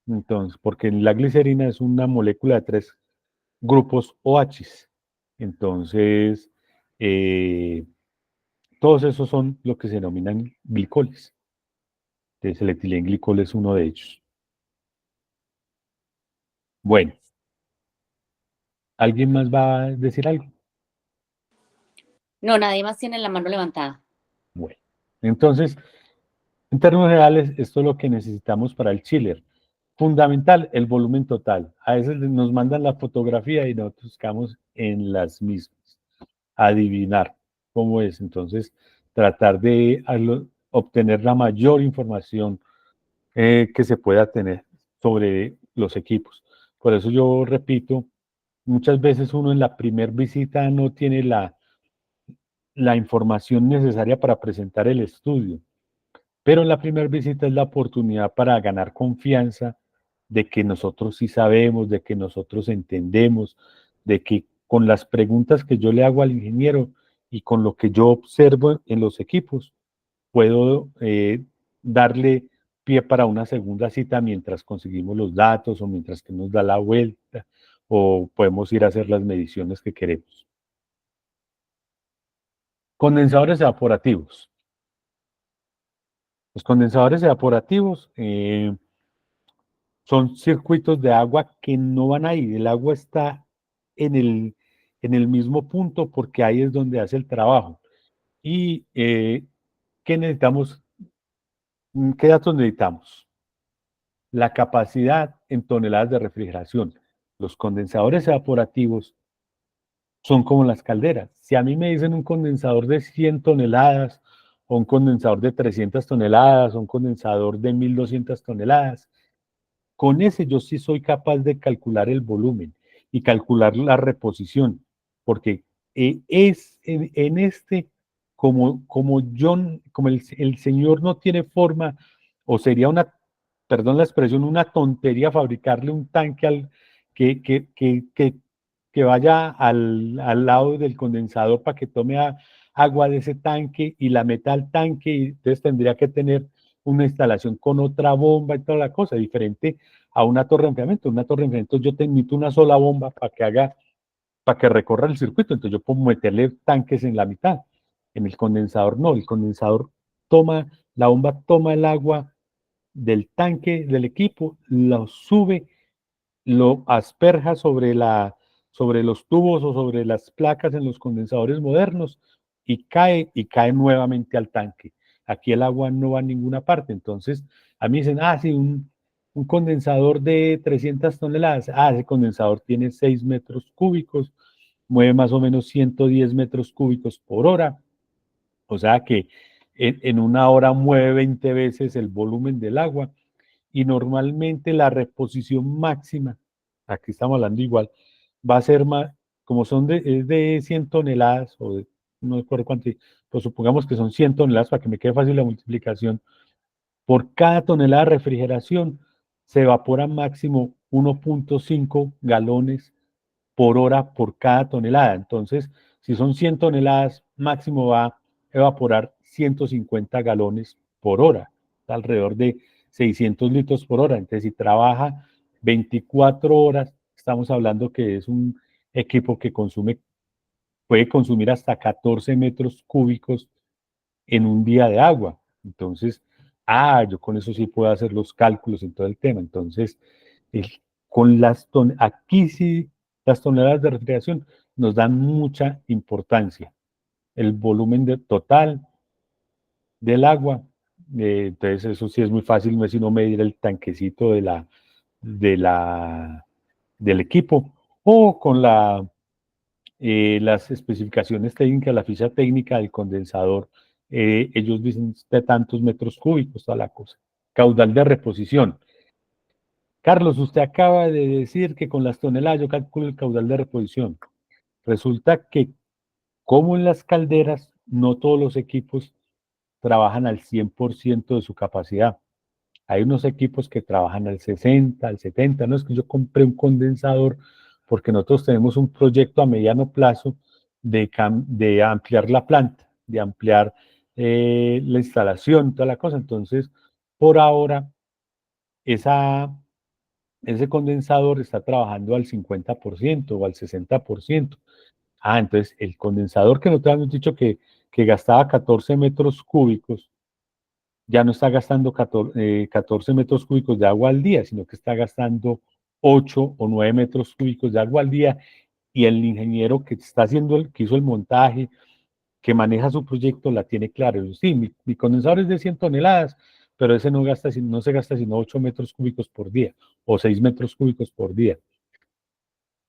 A: Entonces, porque la glicerina es una molécula de 3 grupos OH. Entonces, todos esos son lo que se denominan glicoles. Entonces, el etilenglicol es uno de ellos. Bueno, ¿alguien más va a decir algo?
B: No, nadie más tiene la mano levantada.
A: Bueno, entonces, en términos generales, esto es lo que necesitamos para el chiller. Fundamental, el volumen total. A veces nos mandan la fotografía y nosotros quedamos en las mismas. Adivinar cómo es. Entonces, tratar de obtener la mayor información que se pueda tener sobre los equipos. Por eso yo repito, muchas veces uno en la primera visita no tiene la información necesaria para presentar el estudio. Pero la primera visita es la oportunidad para ganar confianza de que nosotros sí sabemos, de que nosotros entendemos, de que con las preguntas que yo le hago al ingeniero y con lo que yo observo en los equipos, puedo darle pie para una segunda cita mientras conseguimos los datos o mientras que nos da la vuelta o podemos ir a hacer las mediciones que queremos. Condensadores evaporativos. Los condensadores evaporativos son circuitos de agua que no van ahí. El agua está en el mismo punto porque ahí es donde hace el trabajo. ¿Y qué necesitamos? ¿Qué datos necesitamos? La capacidad en toneladas de refrigeración. Los condensadores evaporativos son como las calderas. Si a mí me dicen un condensador de 100 toneladas, o un condensador de 300 toneladas, o un condensador de 1200 toneladas, con ese yo sí soy capaz de calcular el volumen y calcular la reposición, porque es en este, como el señor no tiene forma, o sería una, perdón la expresión, una tontería fabricarle un tanque que, que, que, que, que vaya al lado del condensador para que tome agua de ese tanque y la meta al tanque, y entonces tendría que tener una instalación con otra bomba y toda la cosa, diferente a una torre de enfriamiento. Una torre de enfriamiento yo necesito una sola bomba para que recorra el circuito, entonces yo puedo meterle tanques en la mitad. En el condensador no, el condensador la bomba toma el agua del tanque del equipo, lo sube, lo asperja sobre los tubos o sobre las placas en los condensadores modernos y cae nuevamente al tanque. Aquí el agua no va a ninguna parte. Entonces, a mí dicen, sí, un condensador de 300 toneladas. Ese condensador tiene 6 metros cúbicos, mueve más o menos 110 metros cúbicos por hora. O sea que en una hora mueve 20 veces el volumen del agua y normalmente la reposición máxima, aquí estamos hablando igual, va a ser más, como es de 100 toneladas, no recuerdo cuánto, pues supongamos que son 100 toneladas para que me quede fácil la multiplicación, por cada tonelada de refrigeración se evapora máximo 1.5 galones por hora por cada tonelada. Entonces, si son 100 toneladas, máximo va a evaporar 150 galones por hora, alrededor de 600 litros por hora. Entonces, si trabaja 24 horas, estamos hablando que es un equipo que puede consumir hasta 14 metros cúbicos en un día de agua. Entonces, yo con eso sí puedo hacer los cálculos en todo el tema. Entonces, aquí sí las toneladas de refrigeración nos dan mucha importancia. El volumen total del agua, entonces eso sí es muy fácil, no es sino medir el tanquecito de del equipo o con las especificaciones técnicas, la ficha técnica del condensador, ellos dicen de tantos metros cúbicos, toda la cosa. Caudal de reposición. Carlos, usted acaba de decir que con las toneladas yo calculo el caudal de reposición. Resulta que, como en las calderas, no todos los equipos trabajan al 100% de su capacidad. Hay unos equipos que trabajan al 60, al 70, no es que yo compré un condensador porque nosotros tenemos un proyecto a mediano plazo de ampliar la planta, de ampliar la instalación, toda la cosa. Entonces, por ahora, ese condensador está trabajando al 50% o al 60%. Ah, entonces el condensador que nosotros habíamos dicho que gastaba 14 metros cúbicos, ya no está gastando 14 metros cúbicos de agua al día, sino que está gastando 8 o 9 metros cúbicos de agua al día, y el ingeniero que está haciendo, que hizo el montaje, que maneja su proyecto, la tiene clara. Sí, mi condensador es de 100 toneladas, pero ese no se gasta sino 8 metros cúbicos por día o 6 metros cúbicos por día.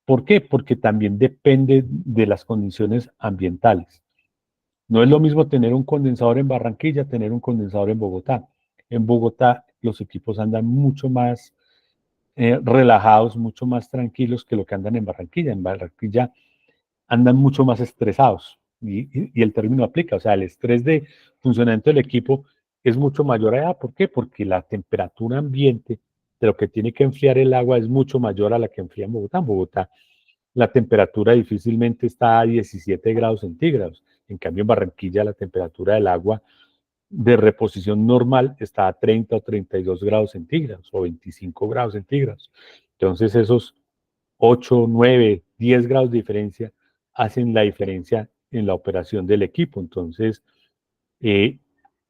A: ¿Por qué? Porque también depende de las condiciones ambientales. No es lo mismo tener un condensador en Barranquilla, tener un condensador en Bogotá. En Bogotá los equipos andan mucho más relajados, mucho más tranquilos que lo que andan en Barranquilla. En Barranquilla andan mucho más estresados y el término aplica, o sea, el estrés de funcionamiento del equipo es mucho mayor allá. ¿Por qué? Porque la temperatura ambiente de lo que tiene que enfriar el agua es mucho mayor a la que enfría en Bogotá. En Bogotá la temperatura difícilmente está a 17 grados centígrados. En cambio, en Barranquilla la temperatura del agua de reposición normal está a 30 o 32 grados centígrados o 25 grados centígrados. Entonces, esos 8, 9, 10 grados de diferencia hacen la diferencia en la operación del equipo. Entonces,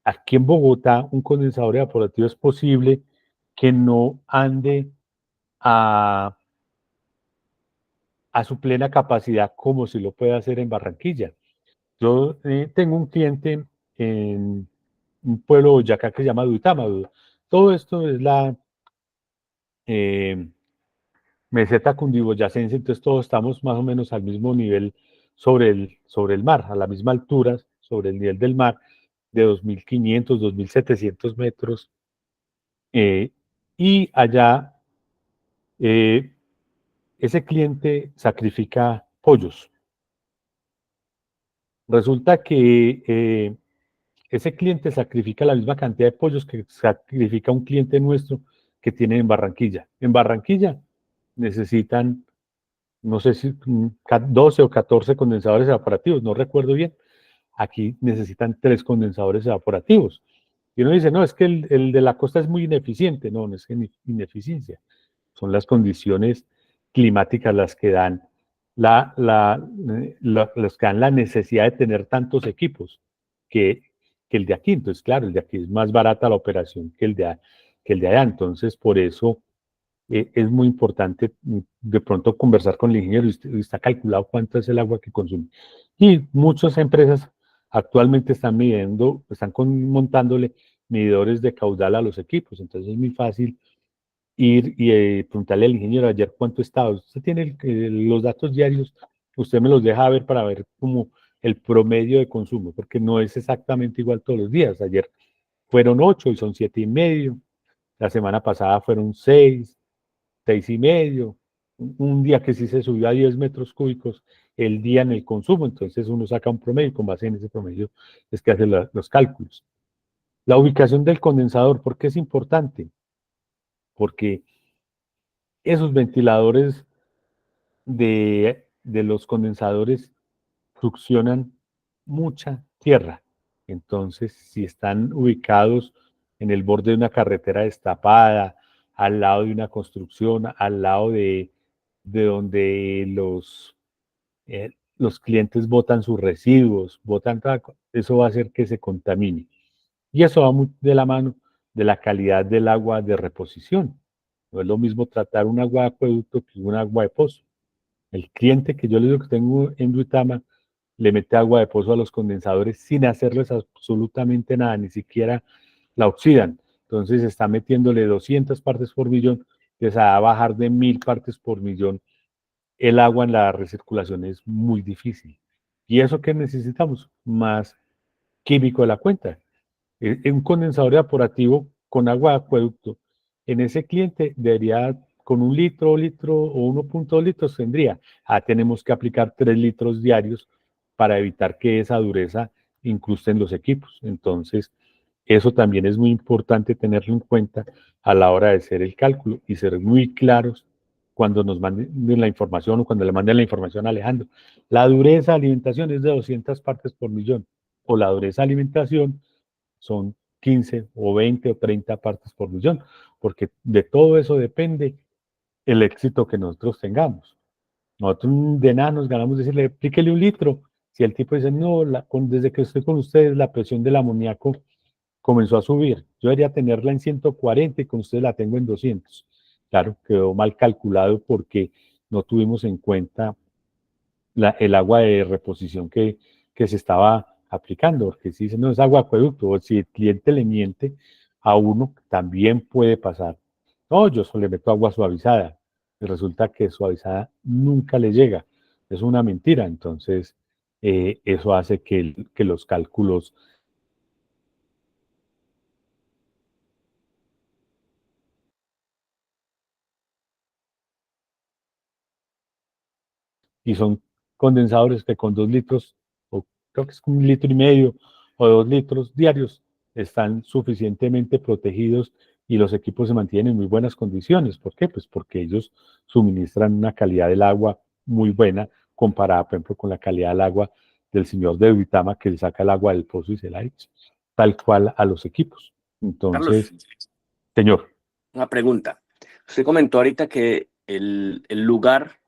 A: aquí en Bogotá, un condensador evaporativo es posible que no ande a su plena capacidad como si lo puede hacer en Barranquilla. Yo tengo un cliente en un pueblo de Boyacá que se llama Duitama. Todo esto es la meseta cundiboyacense, entonces todos estamos más o menos al mismo nivel sobre el mar, a la misma altura sobre el nivel del mar, de 2.500, 2.700 metros. Y allá ese cliente sacrifica pollos. Resulta que ese cliente sacrifica la misma cantidad de pollos que sacrifica un cliente nuestro que tiene en Barranquilla. En Barranquilla necesitan, no sé si 12 o 14 condensadores evaporativos, no recuerdo bien. Aquí necesitan 3 condensadores evaporativos. Y uno dice, no, es que el de la costa es muy ineficiente. No, no es ineficiencia. Son las condiciones climáticas las que dan las que dan la necesidad de tener tantos equipos que el de aquí. Entonces, claro, el de aquí es más barata la operación que el de allá. Entonces, por eso es muy importante de pronto conversar con el ingeniero y está calculado cuánto es el agua que consume. Y muchas empresas actualmente están montándole medidores de caudal a los equipos. Entonces, es muy fácil ir y preguntarle al ingeniero ayer cuánto estaba. Usted tiene los datos diarios, usted me los deja ver para ver como el promedio de consumo, porque no es exactamente igual todos los días. Ayer fueron 8 y son 7,5. La semana pasada fueron 6, 6,5. Un día que sí se subió a 10 metros cúbicos el día en el consumo, entonces uno saca un promedio y con base en ese promedio es que hace los cálculos. La ubicación del condensador, ¿por qué es importante? Porque esos ventiladores de los condensadores succionan mucha tierra. Entonces, si están ubicados en el borde de una carretera destapada, al lado de una construcción, al lado de donde los clientes botan sus residuos, eso va a hacer que se contamine. Y eso va muy de la mano de la calidad del agua de reposición. No es lo mismo tratar un agua de acueducto que un agua de pozo. El cliente que yo le digo que tengo en Duitama le mete agua de pozo a los condensadores sin hacerles absolutamente nada, ni siquiera la oxidan. Entonces está metiéndole 200 partes por millón, que se va a bajar de 1.000 partes por millón. El agua en la recirculación es muy difícil. ¿Y eso qué necesitamos? Más químico de la cuenta. Un condensador evaporativo con agua de acueducto, en ese cliente debería, con 1 litro o 1,2 litros tendría. Tenemos que aplicar 3 litros diarios para evitar que esa dureza incruste en los equipos. Entonces, Eso también es muy importante tenerlo en cuenta a la hora de hacer el cálculo y ser muy claros cuando nos manden la información o cuando le manden la información a Alejandro. La dureza de alimentación es de 200 partes por millón, o la dureza de alimentación son 15 o 20 o 30 partes por millón, porque de todo eso depende el éxito que nosotros tengamos. Nosotros de nada nos ganamos decirle, aplíquele un litro. Si el tipo dice, no, desde que estoy con ustedes, la presión del amoníaco comenzó a subir. Yo debería tenerla en 140 y con ustedes la tengo en 200. Claro, quedó mal calculado porque no tuvimos en cuenta el agua de reposición que se estaba aplicando, porque si dice, no, es agua acueducto, o si el cliente le miente a uno, también puede pasar. No, yo solo le meto agua suavizada, y resulta que suavizada nunca le llega, es una mentira, entonces eso hace que los cálculos y son condensadores que con 2 litros, o creo que es 1,5 litros o 2 litros diarios, están suficientemente protegidos y los equipos se mantienen en muy buenas condiciones. ¿Por qué? Pues porque ellos suministran una calidad del agua muy buena comparada, por ejemplo, con la calidad del agua del señor de Uitama que le saca el agua del pozo y se la echa, tal cual a los equipos. Entonces,
J: Carlos,
A: señor.
J: una pregunta. Usted comentó ahorita que el lugar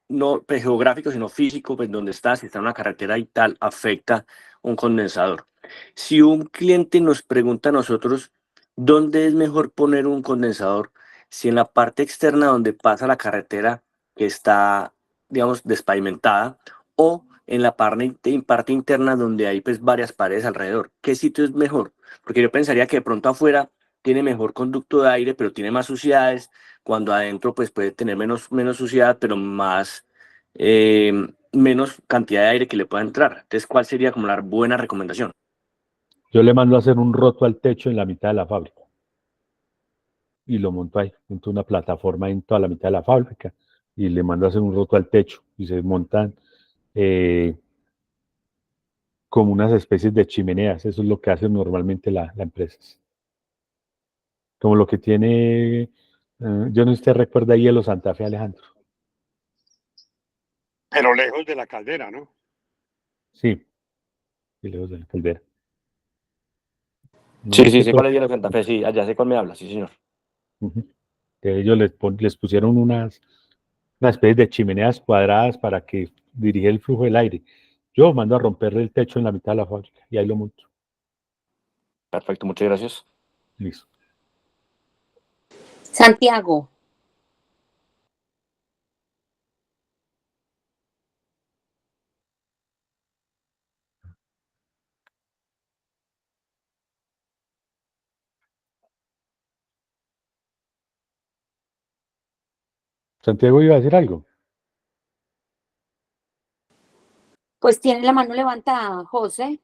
J: no pues, geográfico, sino físico, pues donde está, si está en una carretera y tal, afecta un condensador. Si un cliente nos pregunta a nosotros dónde es mejor poner un condensador, si en la parte externa donde pasa la carretera que está, digamos, despavimentada, o en la parte interna donde hay pues varias paredes alrededor, ¿qué sitio es mejor? Porque yo pensaría que de pronto afuera tiene mejor conducto de aire, pero tiene más suciedades, cuando adentro pues puede tener menos suciedad, pero eh, menos cantidad de aire que le pueda entrar. Entonces, ¿cuál sería como la buena recomendación?
A: Yo le mando a hacer un roto al techo en la mitad de la fábrica y lo monto ahí, monto una plataforma en toda la mitad de la fábrica y le mando a hacer un roto al techo y se montan como unas especies de chimeneas. Eso es lo que hace normalmente la empresa. Como lo que tiene, yo no sé si usted recuerda Hielo Santa Fe, Alejandro.
E: Pero lejos de la caldera, ¿no?
A: Sí, y lejos de la caldera. No
J: Sí,
A: sé
J: sí,
A: qué
J: sé cuál es Hielo Santa Fe, sí, allá sé cuál me habla, sí, señor.
A: que ellos les pusieron una especie de chimeneas cuadradas para que dirija el flujo del aire. Yo mando a romperle el techo en la mitad de la fábrica y ahí lo monto.
J: Perfecto, muchas gracias.
A: Listo.
B: Santiago.
A: Santiago iba a decir algo.
B: Pues tiene la mano levantada, José.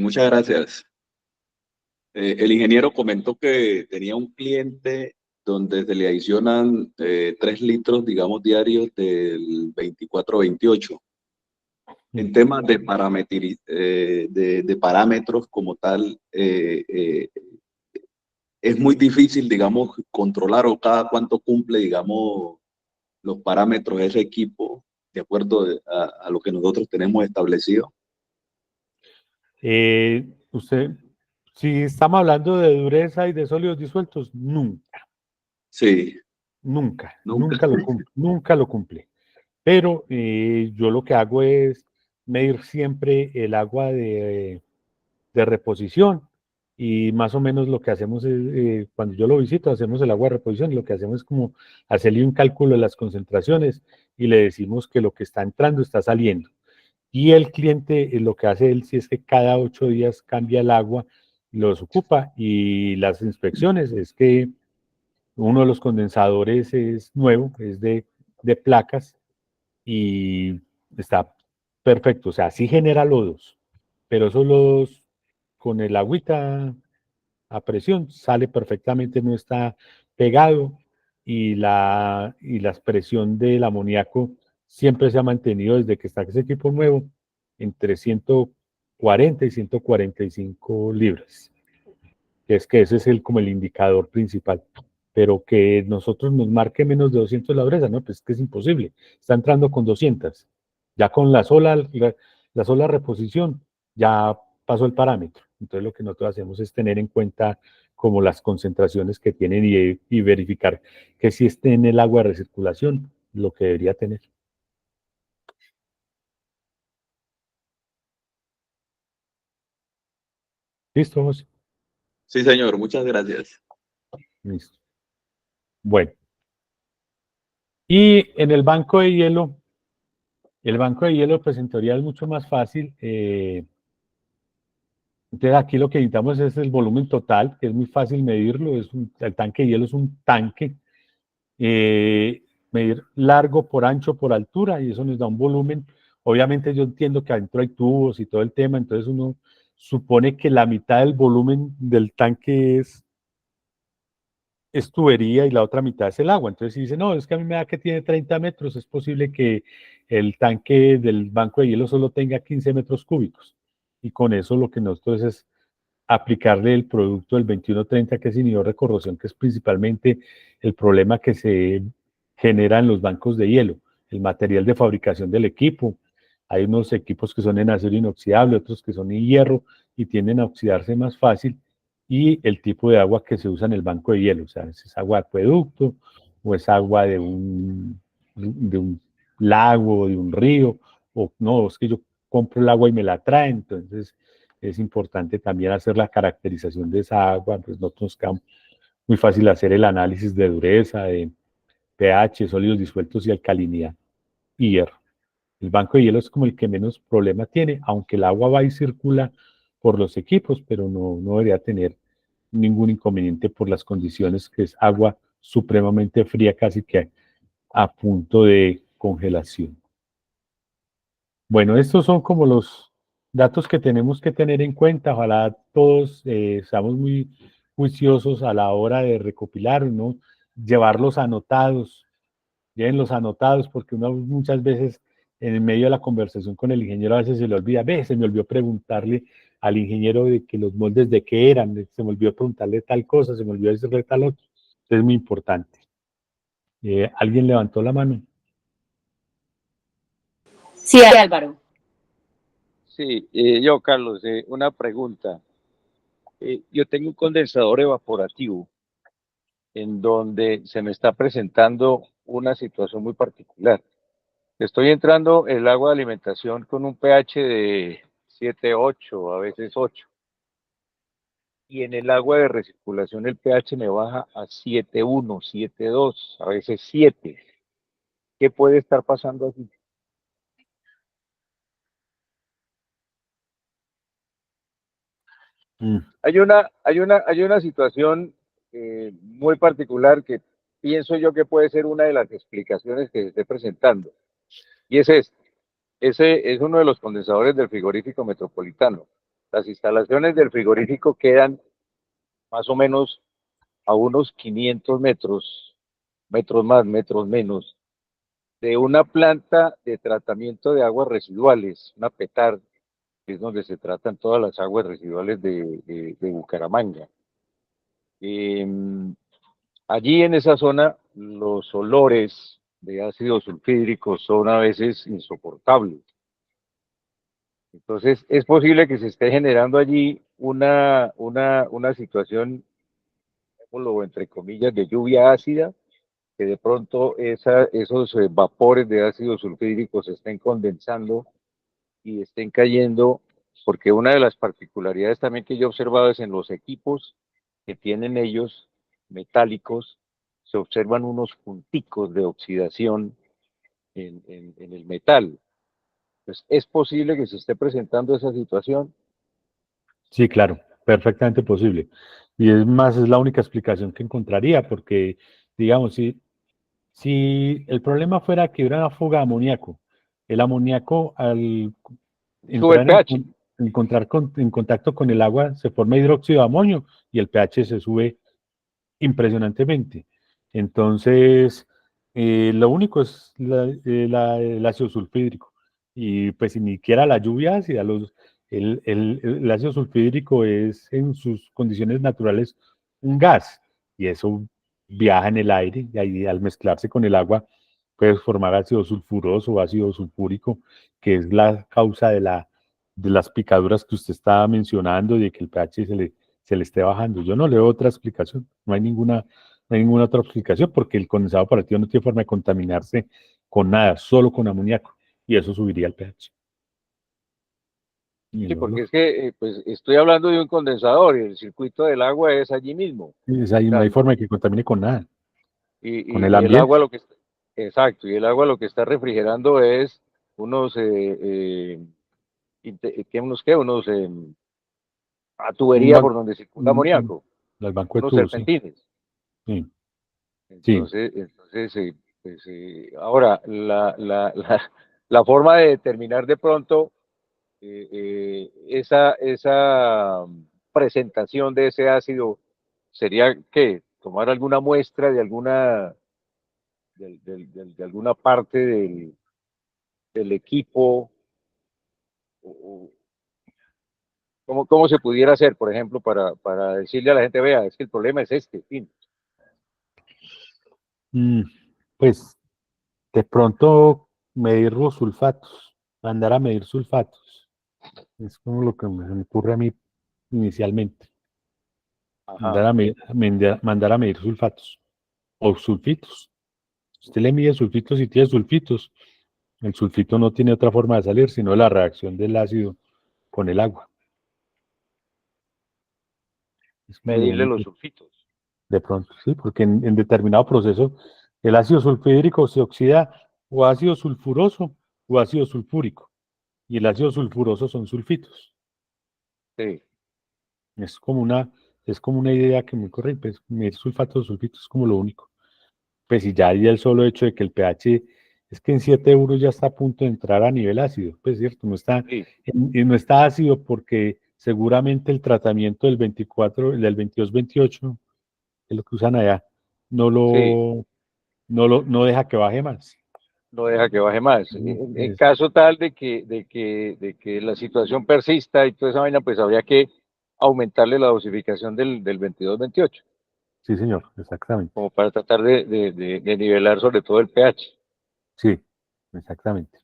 D: Muchas gracias. El ingeniero comentó que tenía un cliente donde se le adicionan 3 litros, digamos, diarios del 24-28. En temas de parámetros como tal, es muy difícil, digamos, controlar o cada cuánto cumple, digamos, los parámetros de ese equipo de acuerdo a lo que nosotros tenemos establecido.
A: Usted, si estamos hablando de dureza y de sólidos disueltos, nunca,
D: Sí,
A: nunca,
D: nunca.
A: nunca lo cumple. Pero yo lo que hago es medir siempre el agua de reposición y más o menos lo que hacemos es, cuando yo lo visito, hacemos el agua de reposición y lo que hacemos es como hacerle un cálculo de las concentraciones y le decimos que lo que está entrando está saliendo. Y el cliente lo que hace él si es que cada 8 días cambia el agua, los ocupa y las inspecciones es que uno de los condensadores es nuevo, es de placas y está perfecto, o sea, sí genera lodos, pero esos lodos con el agüita a presión sale perfectamente, no está pegado y la expresión del amoníaco siempre se ha mantenido desde que está ese equipo nuevo entre 140 y 145 libras. Es que ese es como el indicador principal. Pero que nosotros nos marque menos de 200 la dureza, no, pues es que es imposible. Está entrando con 200. Ya con la sola reposición, ya pasó el parámetro. Entonces lo que nosotros hacemos es tener en cuenta como las concentraciones que tienen y verificar que si esté en el agua de recirculación lo que debería tener. ¿Listo, José?
D: Sí, señor, muchas gracias.
A: Listo. Bueno. Y en el banco de hielo, pues en teoría es mucho más fácil. Entonces aquí lo que necesitamos es el volumen total, que es muy fácil medirlo. El tanque de hielo es un tanque. Medir largo por ancho por altura y eso nos da un volumen. Obviamente yo entiendo que adentro hay tubos y todo el tema, entonces uno supone que la mitad del volumen del tanque es tubería y la otra mitad es el agua. Entonces si dice, no, es que a mí me da que tiene 30 metros, es posible que el tanque del banco de hielo solo tenga 15 metros cúbicos. Y con eso lo que nosotros es aplicarle el producto del 2130, que es inhibidor de corrosión, que es principalmente el problema que se genera en los bancos de hielo, el material de fabricación del equipo. Hay unos equipos que son en acero inoxidable, otros que son en hierro y tienden a oxidarse más fácil, y el tipo de agua que se usa en el banco de hielo, o sea, si es agua de acueducto o es agua de un lago, de un río, o no, es que yo compro el agua y me la traen, entonces es importante también hacer la caracterización de esa agua, pues nosotros nos queda muy fácil hacer el análisis de dureza, de pH, sólidos disueltos y alcalinidad y hierro. El banco de hielo es como el que menos problema tiene, aunque el agua va y circula por los equipos, pero no debería tener ningún inconveniente por las condiciones, que es agua supremamente fría, casi que a punto de congelación. Bueno, estos son como los datos que tenemos que tener en cuenta. Ojalá todos seamos muy juiciosos a la hora de recopilar, ¿no? Llevarlos anotados, llévenlos anotados, porque uno muchas veces en medio de la conversación con el ingeniero a veces se le olvida, se me olvidó preguntarle al ingeniero de que los moldes de qué eran, se me olvidó preguntarle tal cosa, se me olvidó decirle tal otro. Entonces es muy importante. ¿Alguien levantó la mano?
B: Sí, Álvaro.
C: Sí, yo, Carlos, una pregunta. Yo tengo un condensador evaporativo en donde se me está presentando una situación muy particular. Estoy entrando el agua de alimentación con un pH de 7,8, a veces 8. Y en el agua de recirculación el pH me baja a 7,1, 7,2, a veces 7. ¿Qué puede estar pasando aquí? Hay una situación muy particular que pienso yo que puede ser una de las explicaciones que se esté presentando. Y es este. Ese es uno de los condensadores del frigorífico metropolitano. Las instalaciones del frigorífico quedan más o menos a unos 500 metros, metros más, metros menos, de una planta de tratamiento de aguas residuales, una PETAR, que es donde se tratan todas las aguas residuales de Bucaramanga. Allí en esa zona los olores de ácido sulfídrico son a veces insoportables. Entonces es posible que se esté generando allí una situación, entre comillas, de lluvia ácida, que de pronto esos vapores de ácido sulfídrico se estén condensando y estén cayendo, porque una de las particularidades también que yo he observado es en los equipos que tienen ellos metálicos, se observan unos punticos de oxidación en el metal. Pues es posible que se esté presentando esa situación.
A: Sí, claro, perfectamente posible. Y es más, es la única explicación que encontraría, porque, digamos, si el problema fuera que hubiera una fuga de amoníaco, el amoníaco al
C: Sube el
A: entrar
C: pH.
A: en contacto con el agua se forma hidróxido de amonio y el pH se sube impresionantemente. Entonces, lo único es el ácido sulfídrico. y pues ni siquiera la lluvia ácida, el ácido sulfhídrico es en sus condiciones naturales un gas, y eso viaja en el aire, y ahí al mezclarse con el agua puede formar ácido sulfuroso o ácido sulfúrico, que es la causa de las picaduras que usted estaba mencionando y de que el pH se le esté bajando. Yo no le veo otra explicación, no hay ninguna otra explicación, porque el condensado operativo no tiene forma de contaminarse con nada, solo con amoníaco, y eso subiría el pH. Y
C: Sí,
A: no,
C: porque es que pues estoy hablando de un condensador y el circuito del agua es allí mismo. O
A: no
C: sea,
A: hay forma de que contamine con nada, con el
C: y el agua
A: ambiente.
C: lo que está, exacto, y el agua lo que está refrigerando es unos unos a
A: Un
C: tubería por
A: banco,
C: donde circula amoníaco,
A: el banco de
C: unos
A: tubos, sí.
C: serpentines.
A: Sí, sí.
C: Entonces ahora la forma de determinar de pronto esa presentación de ese ácido sería que tomar alguna muestra de de alguna parte del equipo, o cómo se pudiera hacer, por ejemplo, para decirle a la gente, vea, es que el problema es este, fin.
A: Pues de pronto medir los sulfatos, mandar a medir sulfatos. Es como lo que me ocurre a mí inicialmente.
C: Ajá,
A: Mandar a medir sulfatos o sulfitos. Usted le mide sulfitos y tiene sulfitos. El sulfito no tiene otra forma de salir sino la reacción del ácido con el agua. Es como lo
C: medirle los
A: único,
C: sulfitos.
A: de pronto, sí, porque en determinado proceso el ácido sulfhídrico se oxida o ácido sulfuroso o ácido sulfúrico. Y el ácido sulfuroso son sulfitos.
C: Sí,
A: Es como una idea que me corre, pues medir sulfatos o sulfitos es como lo único. Pues y ya hay el solo hecho de que el pH es que en 7 euros ya está a punto de entrar a nivel ácido, pues cierto,
C: sí,
A: no está ácido porque seguramente el tratamiento del 24, el del 22-28, que es lo que usan allá, no
C: sí,
A: no deja que baje más.
C: no deja que baje más. En caso tal de que la situación persista y toda esa vaina, pues habría que aumentarle la dosificación del 22-28,
A: Sí, señor, exactamente.
C: como para tratar de nivelar sobre todo el pH.
A: Sí, exactamente.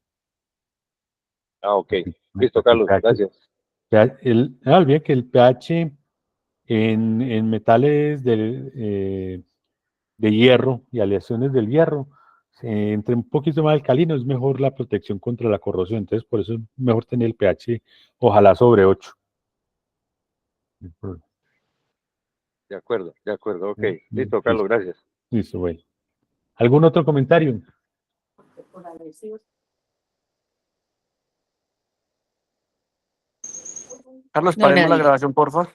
C: Ah, ok.
A: Para que,
C: Listo,
A: para que el
C: Carlos,
A: pH,
C: gracias.
A: no olvide que el pH en metales de hierro y aleaciones del hierro, entre un poquito más alcalino es mejor la protección contra la corrosión. Entonces, por eso es mejor tener el pH, ojalá sobre 8.
C: De acuerdo, ok. Listo, Carlos,
A: Listo,
C: gracias.
A: listo, bueno. ¿Algún otro comentario?
J: Carlos,
B: No,
J: paremos la
B: nadie.
J: grabación, porfa.